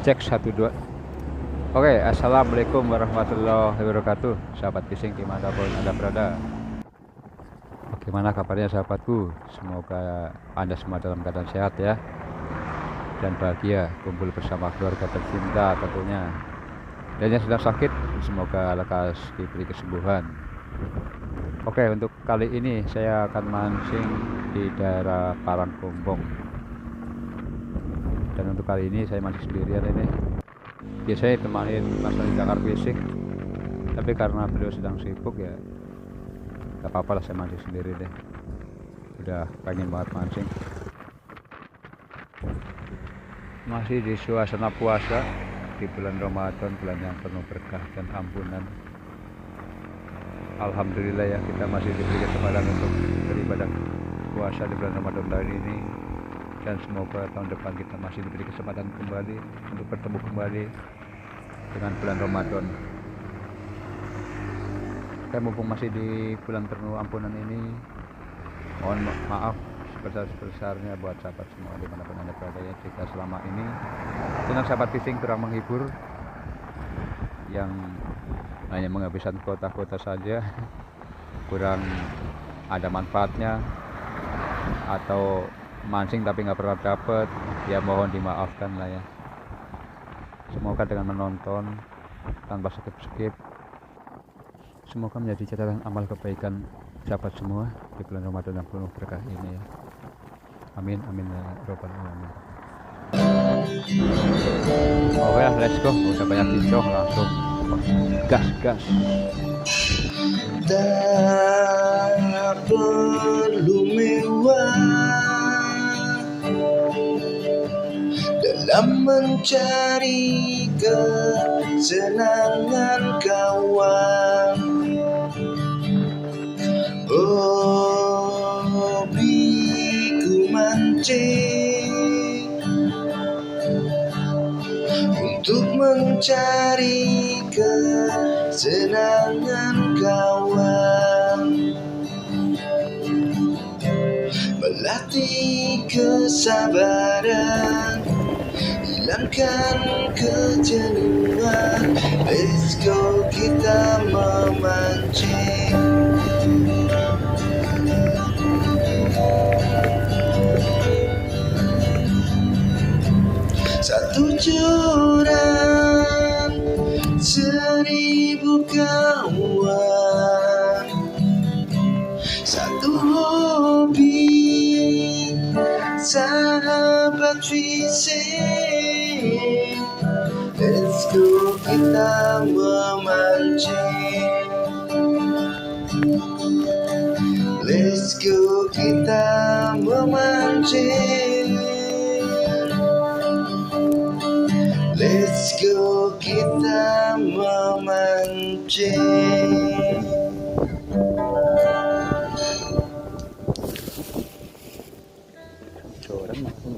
Cek 1 2. Oke, assalamualaikum warahmatullahi wabarakatuh. Sahabat fishing dimanapun Anda berada. Bagaimana kabarnya sahabatku? Semoga Anda semua dalam keadaan sehat ya, dan bahagia kumpul bersama keluarga tercinta tentunya. Dan yang sedang sakit, semoga lekas diberi kesembuhan. Oke, untuk kali ini saya akan mancing di daerah Parangkumbung. Dan untuk kali ini saya mancing sendirian ini. Biasanya temanin Mas Ali Jakar Fishing, tapi karena beliau sedang sibuk ya gak apa-apa lah, saya mancing sendiri deh. Udah pengen banget mancing. Masih di suasana puasa di bulan Ramadan, bulan yang penuh berkah dan ampunan. Alhamdulillah ya, kita masih diberi kesempatan untuk beribadah puasa di bulan Ramadan tahun ini. Dan semoga tahun depan kita masih diberi kesempatan kembali untuk bertemu kembali dengan bulan Ramadan. Saya mumpung masih di bulan penuh ampunan ini, mohon maaf sebesar-besarnya buat sahabat semua dimanapun Anda berada ya, jika selama ini dengan sahabat fishing kurang menghibur, yang hanya menghabiskan kota-kota saja, kurang ada manfaatnya, atau mancing tapi nggak pernah dapet, ya mohon dimaafkan lah ya. Semoga dengan menonton tanpa skip-skip, semoga menjadi catatan amal kebaikan sahabat semua di bulan Ramadan yang penuh berkah ini ya. Amin amin ya robbal alamin. Oke, let's go. Udah banyak cincong, langsung gas. Tak perlu mewah dalam mencari kesenangan kawan. Hobiku mancing untuk mencari kesenangan kawan, melatih kesabaran, hilangkan kejenuhan. Let's go, kita memancing. Satu jurang, 1000 kawan. Satu hobi, sahabat fishing. Let's go, kita memancing. Let's go, kita memancing. Let's go, kita memancing. Orang langsung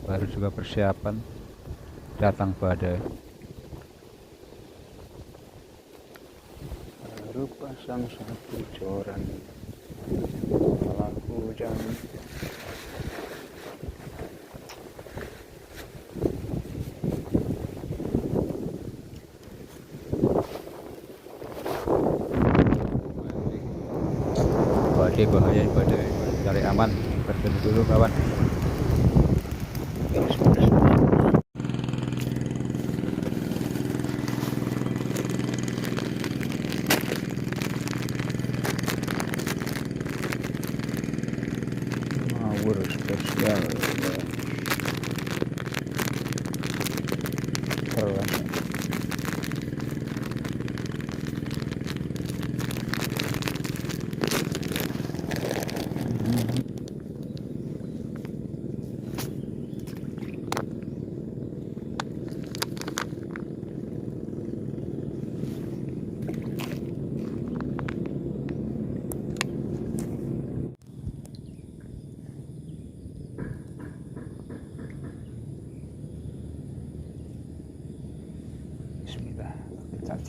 baru juga persiapan datang badai. Baru pasang satu joran, malah hujan. Badai bahaya, badai, cari aman, berhenti dulu kawan. Ngawur spesial keren.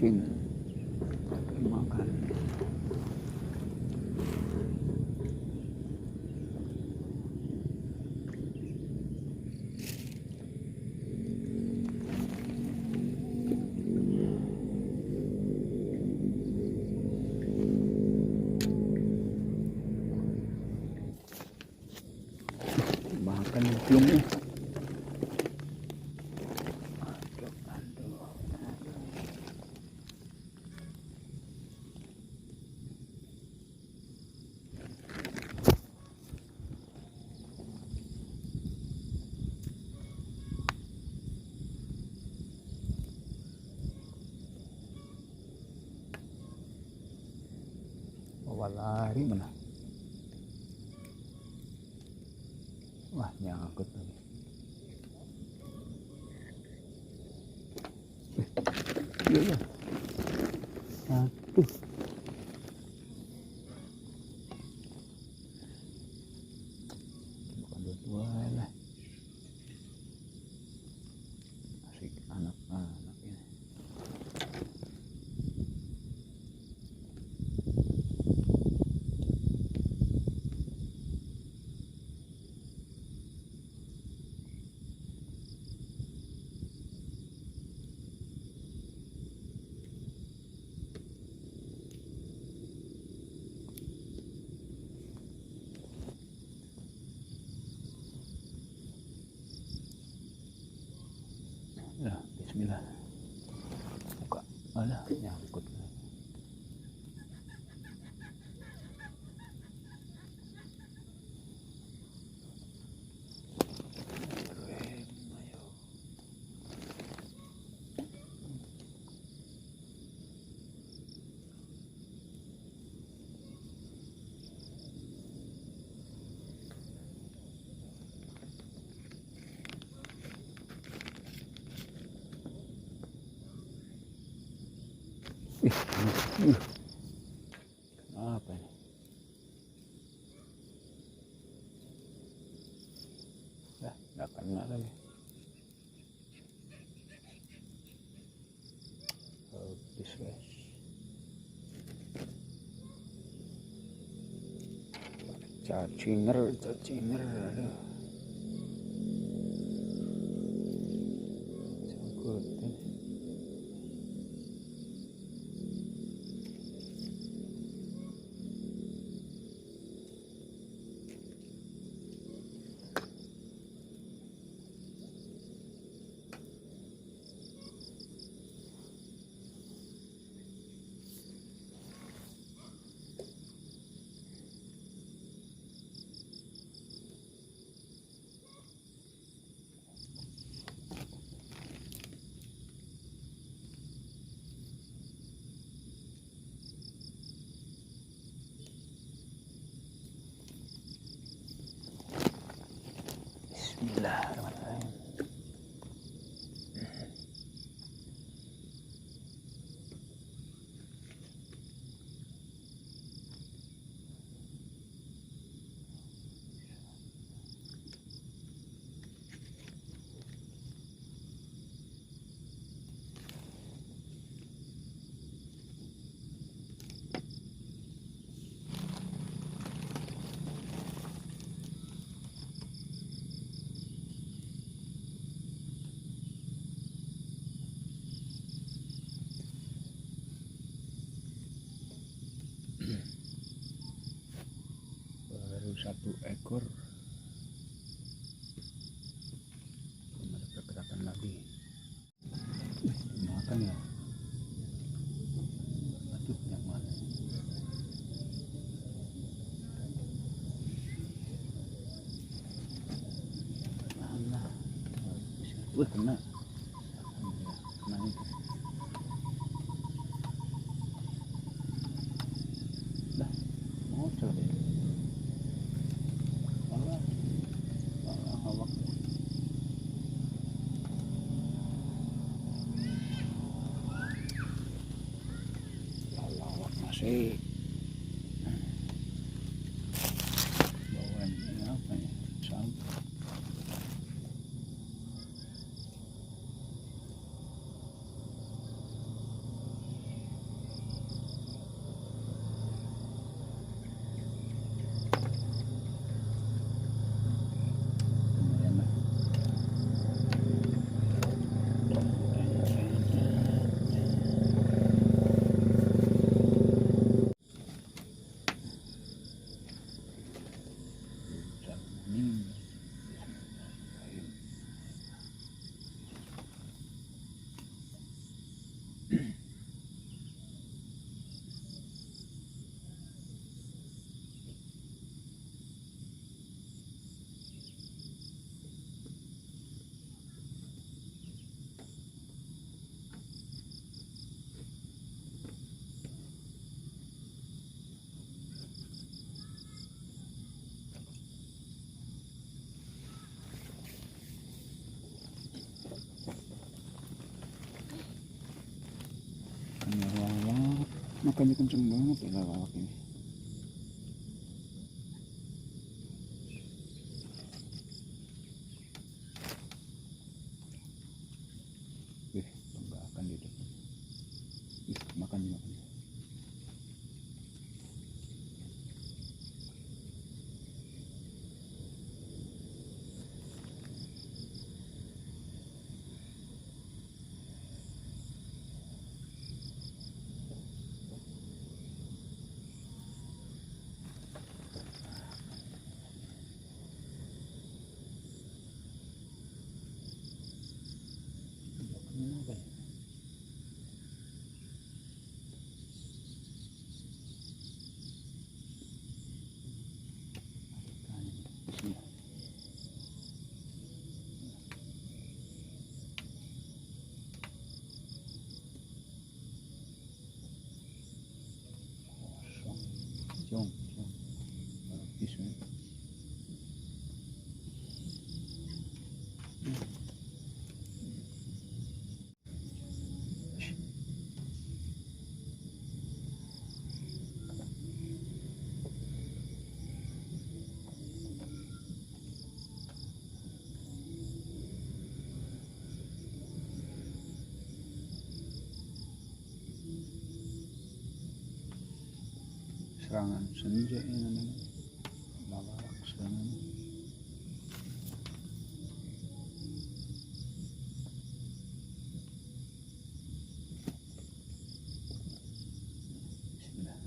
cacing makan. Makan ciumnya. Lari mana? Wah, nyangkut lagi. Iya, iya. Satu. Bukan dua lah. Asik anak-anak ini. Ya, bismillah. Buka. Alah, nyangkut. Apa ini? Nggak kena lagi. Habis guys. Cacinger, aduh. Sangkutin. Bismillahirrahmanirrahim. Baru 1 ekor. Belum ada pergerakan lagi. Makan ya. Aduh, yang mana? Mana? Wih, kena. Kena itu. Dah, mau coba. Awak. Awak masih bawaan ini apa ya? Sampah. Makannya kenceng banget ya lawak ini. Wih, tunggakan gitu. Wih, makan. Jom. Habis ni. Serangan senja ini namanya. Lawak serangan. Bismillah.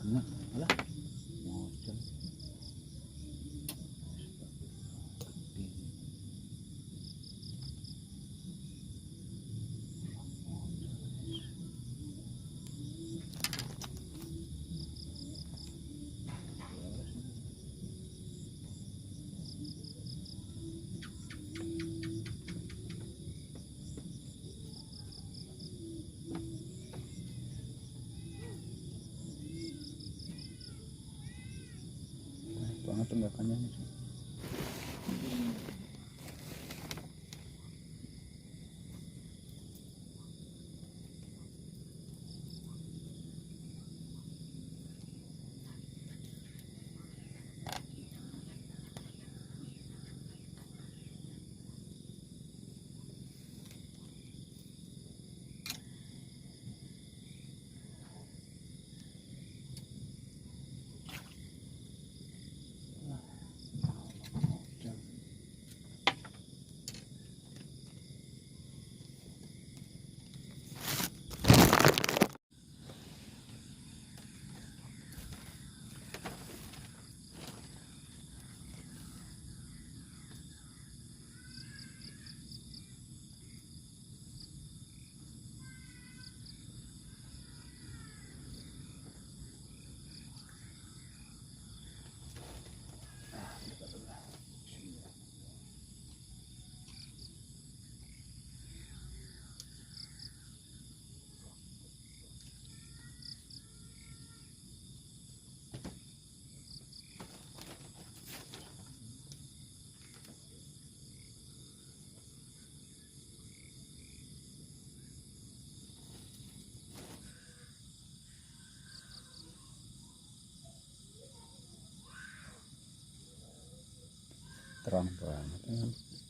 Kena. Alah. Macam. Banget tunggakannya nih. Terang banget.